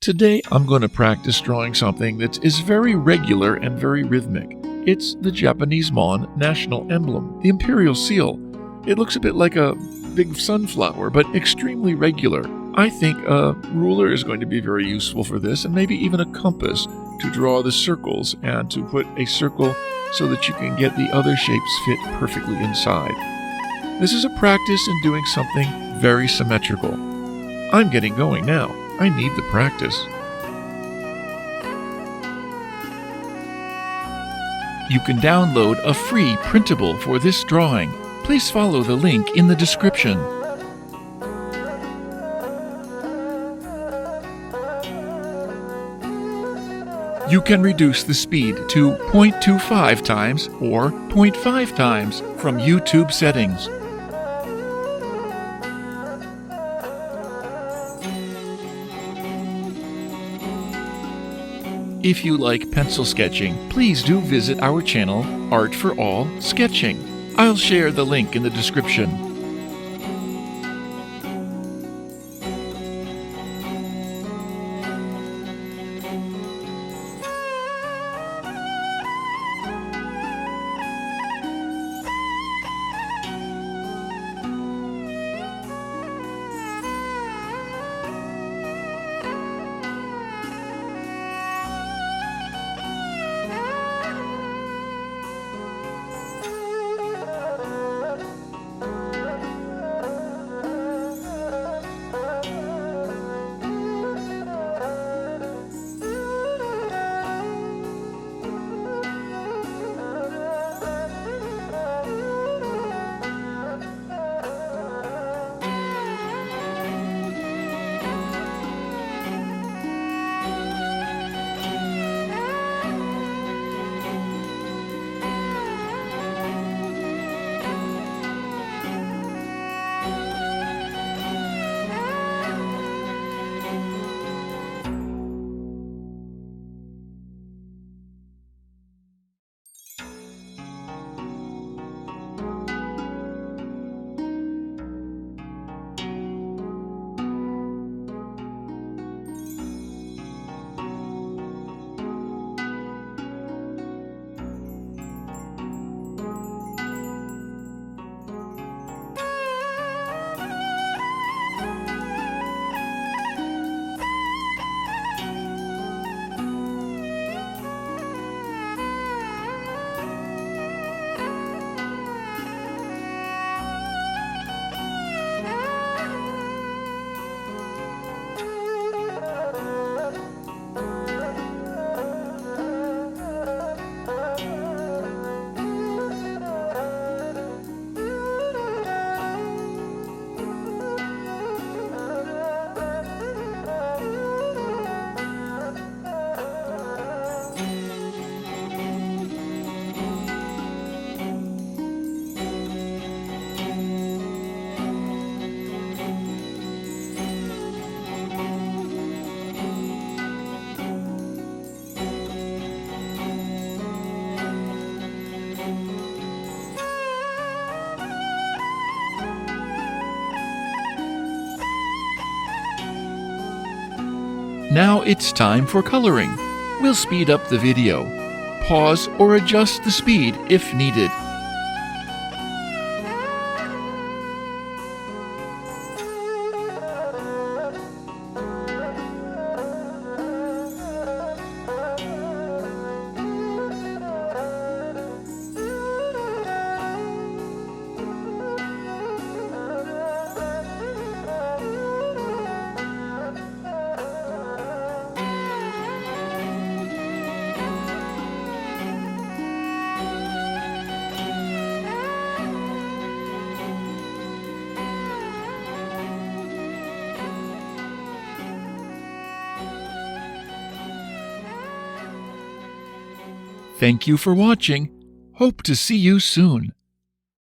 Today I'm going to practice drawing something that is very regular and very rhythmic. It's the Japanese Mon national emblem, the Imperial Seal. It looks a bit like a big sunflower, but extremely regular. I think a ruler is going to be very useful for this, and maybe even a compass to draw the circles and to put a circle so that you can get the other shapes fit perfectly inside. This is a practice in doing something very symmetrical. I'm getting going now. I need the practice. You can download a free printable for this drawing. Please follow the link in the description. You can reduce the speed to 0.25 times or 0.5 times from YouTube settings. If you like pencil sketching, please do visit our channel, Art for All Sketching. I'll share the link in the description. Now it's time for coloring. We'll speed up the video. Pause or adjust the speed if needed. Thank you for watching. Hope to see you soon.